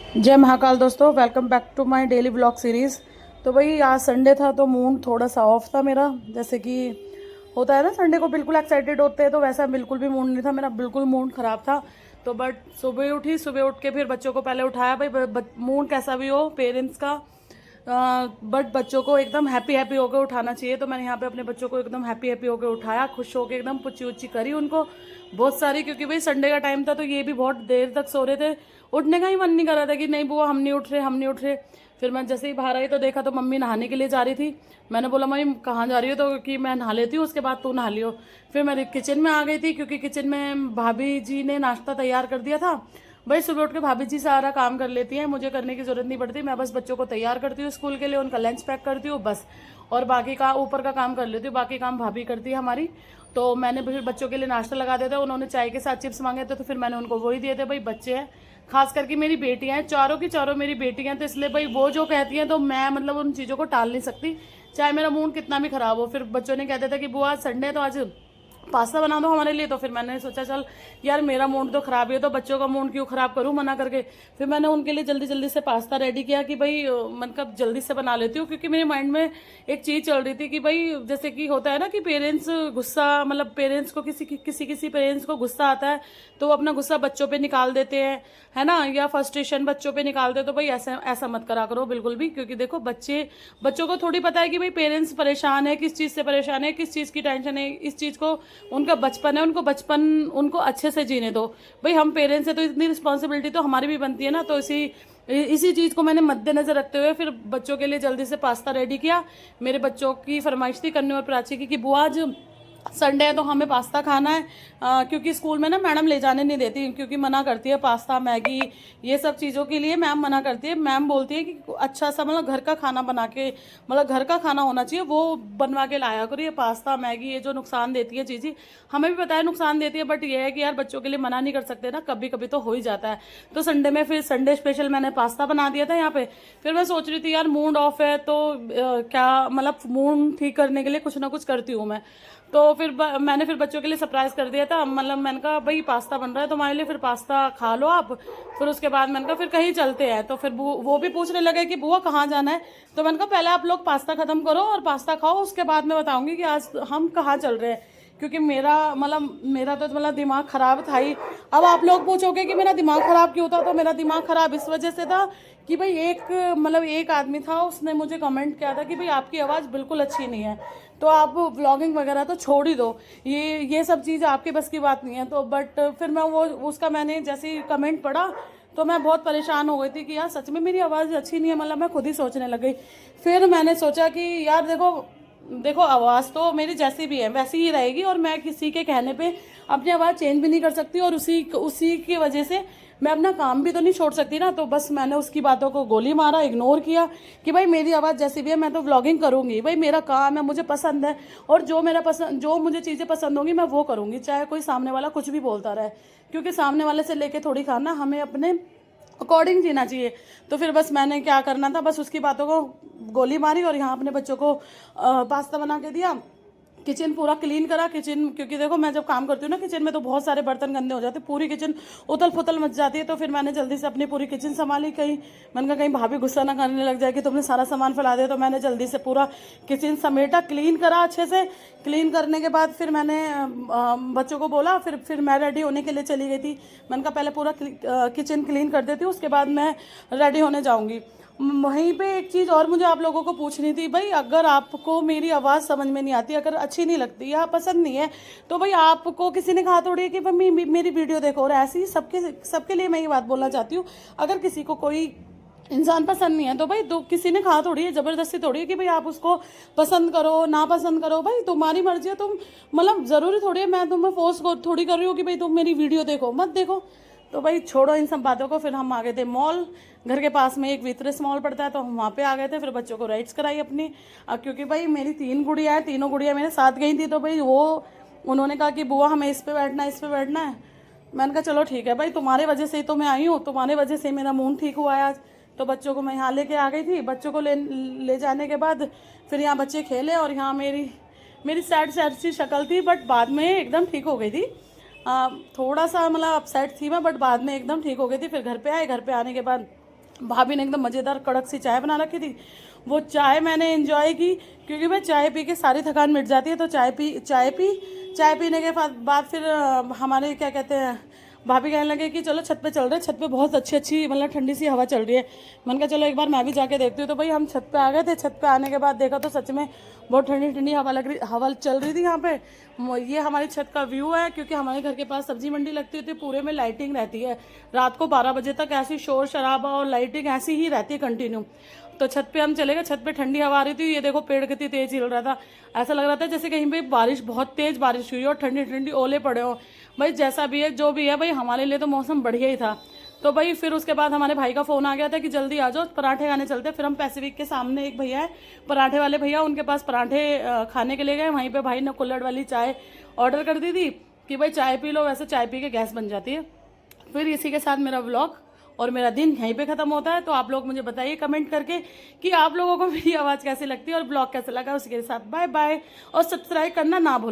जय महाकाल दोस्तों, welcome back to my daily blog series. तो भाई आज संडे था तो मूड थोड़ा सा ऑफ था मेरा। जैसे कि होता है ना, संडे को बिल्कुल एक्साइटेड होते हैं, तो वैसा बिल्कुल भी मूड नहीं था मेरा, बिल्कुल मूड ख़राब था। तो बट सुबह उठी, सुबह उठ के फिर बच्चों को पहले उठाया। भाई मूड कैसा भी हो पेरेंट्स का, बट बच्चों को एकदम हैप्पी हैप्पी होकर उठाना चाहिए। तो मैंने यहाँ पे अपने बच्चों को एकदम हैप्पी हैप्पी होकर उठाया, खुश होकर एकदम पुच्ची उच्ची करी उनको बहुत सारी, क्योंकि भाई संडे का टाइम था तो ये भी बहुत देर तक सो रहे थे। उठने का ही मन नहीं कर रहा था कि नहीं बुआ हम नहीं उठ रहे, हम नहीं उठ रहे। फिर मैं जैसे ही बाहर आई तो देखा तो मम्मी नहाने के लिए जा रही थी। मैंने बोला मम्मी कहाँ जा रही हो, तो कि मैं नहा लेती हूँ उसके बाद तू नहा लियो। फिर मैं किचन में आ गई थी, क्योंकि किचन में भाभी जी ने नाश्ता तैयार कर दिया था। भाई सुबह उठ के भाभी जी सारा काम कर लेती हैं, मुझे करने की जरूरत नहीं पड़ती। मैं बस बच्चों को तैयार करती हूँ स्कूल के लिए, उनका लंच पैक करती हूँ बस। और बाकी का ऊपर का काम कर लेती हूँ, बाकी काम भाभी करती है हमारी। तो मैंने फिर बच्चों के लिए नाश्ता लगा दिया था। उन्होंने चाय के साथ चिप्स मांगे थे तो फिर मैंने उनको वही दिए थे। भाई बच्चे हैं, खास करके मेरी बेटियां हैं, चारों की चारों मेरी बेटियां हैं, तो इसलिए भाई वो जो कहती हैं तो मैं मतलब उन चीज़ों को टाल नहीं सकती, चाहे मेरा मूड कितना भी खराब हो। फिर बच्चों ने कहते थे कि बुआ आज संडे है तो आज पास्ता बना दो हमारे लिए। तो फिर मैंने सोचा चल यार मेरा मूड तो खराब ही है तो बच्चों का मूड क्यों खराब करूं मना करके। फिर मैंने उनके लिए जल्दी जल्दी से पास्ता रेडी किया कि भाई मतलब जल्दी से बना लेती हूँ, क्योंकि मेरे माइंड में एक चीज़ चल रही थी कि भाई जैसे कि होता है ना कि पेरेंट्स गुस्सा, मतलब पेरेंट्स को किसी पेरेंट्स को गुस्सा आता है तो वो अपना गुस्सा बच्चों पे निकाल देते हैं, है ना, या फ्रस्ट्रेशन बच्चों पे निकालते हैं। तो भाई ऐसा ऐसा मत करा करो बिल्कुल भी, क्योंकि देखो बच्चों को थोड़ी पता है कि भाई पेरेंट्स परेशान है, किस चीज़ से परेशान है, किस चीज़ की टेंशन है। इस चीज़ को, उनका बचपन है, उनको बचपन उनको अच्छे से जीने दो। भाई हम पेरेंट्स हैं तो इतनी रिस्पॉन्सिबिलिटी तो हमारी भी बनती है ना। तो इसी चीज़ को मैंने मद्देनजर रखते हुए फिर बच्चों के लिए जल्दी से पास्ता रेडी किया। मेरे बच्चों की फरमाइश थी करने और प्राची की कि बुआ आज संडे है तो हमें पास्ता खाना है। क्योंकि स्कूल में ना मैडम ले जाने नहीं देती, क्योंकि मना करती है पास्ता मैगी ये सब चीज़ों के लिए मैम मना करती है। मैम बोलती है कि अच्छा सा मतलब घर का खाना बना के, मतलब घर का खाना होना चाहिए वो बनवा के लाया करो। ये पास्ता मैगी ये जो नुकसान देती है चीज़ें, हमें भी पता है नुकसान देती है, बट ये है कि यार बच्चों के लिए मना नहीं कर सकते ना, कभी कभी तो हो ही जाता है। तो संडे में फिर संडे स्पेशल मैंने पास्ता बना दिया था यहाँ पे। फिर मैं सोच रही थी यार मूड ऑफ है तो क्या मतलब मूड ठीक करने के लिए कुछ ना कुछ करती हूँ मैं। तो फिर मैंने फिर बच्चों के लिए सरप्राइज कर दिया था। मतलब मैंने कहा भाई पास्ता बन रहा है तुम्हारे लिए, फिर पास्ता खा लो आप। फिर उसके बाद मैंने कहा फिर कहीं चलते हैं। तो फिर वो भी पूछने लगे कि बुआ कहाँ जाना है। तो मैंने कहा पहले आप लोग पास्ता खत्म करो और पास्ता खाओ, उसके बाद मैं बताऊंगी कि आज हम कहाँ चल रहे हैं। क्योंकि मेरा तो मतलब दिमाग खराब था ही। अब आप लोग पूछोगे कि मेरा दिमाग खराब क्यों था, तो मेरा दिमाग खराब इस वजह से था कि भाई एक आदमी था, उसने मुझे कमेंट किया था कि भाई आपकी आवाज़ बिल्कुल अच्छी नहीं है, तो आप व्लॉगिंग वगैरह तो छोड़ ही दो, ये सब चीज़ आपके बस की बात नहीं है। तो बट फिर मैं वो उसका मैंने जैसे ही कमेंट पढ़ा तो मैं बहुत परेशान हो गई थी कि यार सच में मेरी आवाज़ अच्छी नहीं है। मतलब मैं खुद ही सोचने लग गई। फिर मैंने सोचा कि यार देखो देखो आवाज़ तो मेरी जैसी भी है वैसी ही रहेगी, और मैं किसी के कहने पे अपनी आवाज़ चेंज भी नहीं कर सकती, और उसी उसी की वजह से मैं अपना काम भी तो नहीं छोड़ सकती ना। तो बस मैंने उसकी बातों को गोली मारा, इग्नोर किया कि भाई मेरी आवाज़ जैसी भी है मैं तो व्लॉगिंग करूँगी, भाई मेरा काम है, मुझे पसंद है, और जो मुझे चीज़ें पसंद होंगी मैं वो करूँगी, चाहे कोई सामने वाला कुछ भी बोलता रहे। क्योंकि सामने वाले से लेके थोड़ी खाना, हमें अपने अकॉर्डिंग जीना चाहिए। तो फिर बस मैंने क्या करना था, बस उसकी बातों को गोली मारी और यहाँ अपने बच्चों को पास्ता बना के दिया। किचन पूरा क्लीन करा किचन, क्योंकि देखो मैं जब काम करती हूँ ना किचन में तो बहुत सारे बर्तन गंदे हो जाते हैं, पूरी किचन उथल पुथल मच जाती है। तो फिर मैंने जल्दी से अपनी पूरी किचन संभाली। मैंने कहा कहीं भाभी गुस्सा ना करने लग जाए कि तुमने सारा सामान फैला दिया। तो मैंने जल्दी से पूरा किचन समेटा, क्लीन करा अच्छे से। क्लीन करने के बाद फिर मैंने बच्चों को बोला, फिर मैं रेडी होने के लिए चली गई थी। मैंने कहा पहले पूरा किचन क्लीन कर देती हूँ, उसके बाद मैं रेडी होने जाऊँगी। वहीं पे एक चीज़ और मुझे आप लोगों को पूछनी थी, भाई अगर आपको मेरी आवाज़ समझ में नहीं आती, अगर अच्छी नहीं लगती या पसंद नहीं है, तो भाई आपको किसी ने कहा थोड़ी है कि भाई मेरी वीडियो देखो। और ऐसे ही सबके सबके लिए मैं ये बात बोलना चाहती हूँ, अगर किसी को कोई इंसान पसंद नहीं है तो भाई किसी ने कहा थोड़ी है, ज़बरदस्ती थोड़ी है कि भाई आप उसको पसंद करो ना पसंद करो, भाई तुम्हारी मर्जी है। तुम मतलब ज़रूरी थोड़ी है मैं तुम्हें फोर्स थोड़ी कर रही हूँ कि भाई तुम मेरी वीडियो देखो मत देखो। तो भाई छोड़ो इन सब बातों को। फिर हम आ गए थे मॉल, घर के पास में एक वितरस मॉल पड़ता है तो हम वहाँ पे आ गए थे। फिर बच्चों को राइड्स कराई अपनी, क्योंकि भाई मेरी 3 गुड़िया है, तीनों गुड़िया मेरे साथ गई थी। तो भाई उन्होंने कहा कि बुआ हमें इस पे बैठना है, इस पे बैठना है। मैंने कहा चलो ठीक है भाई, तुम्हारे वजह से ही तो मैं आई हूँ, तुम्हारे वजह से मेरा मूड ठीक हुआ है आज। तो बच्चों को मैं यहाँ लेके आ गई थी। बच्चों को ले जाने के बाद फिर यहाँ बच्चे खेले, और यहाँ मेरी मेरी सैड सैड सी शक्ल थी, बट बाद में एकदम ठीक हो गई थी। थोड़ा सा मतलब अपसेट थी मैं, बट बाद में एकदम ठीक हो गई थी। फिर घर पे आए, घर पे आने के बाद भाभी ने एकदम मज़ेदार कड़क सी चाय बना रखी थी। वो चाय मैंने एंजॉय की, क्योंकि मैं चाय पी के सारी थकान मिट जाती है। तो चाय पीने के बाद फिर हमारे क्या कहते हैं, भाभी कहने लगे कि चलो छत पे चल रहे हैं, छत पे बहुत अच्छी अच्छी मतलब ठंडी सी हवा चल रही है। मैंने कहा चलो एक बार मैं भी जाके देखती हूँ। तो भाई हम छत पे आ गए थे। छत पे आने के बाद देखा तो सच में बहुत ठंडी ठंडी हवा चल रही थी यहाँ पे। ये हमारी छत का व्यू है, क्योंकि हमारे घर के पास सब्जी मंडी लगती होती है, पूरे में लाइटिंग रहती है। रात को 12 बजे तक ऐसी शोर शराबा और लाइटिंग ऐसी ही रहती है कंटिन्यू। तो छत पे हम चले गए। छत पे ठंडी हवा आ रही थी। ये देखो पेड़ कितनी तेज हिल रहा था। ऐसा लग रहा था जैसे कहीं पे बारिश, बहुत तेज बारिश हुई और ठंडी ठंडी ओले पड़े हो। भाई जैसा भी है जो भी है, भाई हमारे लिए तो मौसम बढ़िया ही था। तो भाई फिर उसके बाद हमारे भाई का फ़ोन आ गया था कि जल्दी आ जाओ, पराठे खाने चलते। फिर हम पैसिफिक के सामने एक भैया है पराठे वाले भैया, उनके पास पराठे खाने के लिए गए। वहीं पे भाई ने कुल्हड़ वाली चाय ऑर्डर कर दी थी कि भाई चाय पी लो, वैसे चाय पी के गैस बन जाती है। फिर इसी के साथ मेरा व्लॉग और मेरा दिन यहीं पे ख़त्म होता है। तो आप लोग मुझे बताइए कमेंट करके कि आप लोगों को मेरी आवाज़ कैसी लगती है और ब्लॉग कैसा लगा। उसके साथ बाय बाय, और सब्सक्राइब करना ना भूलें।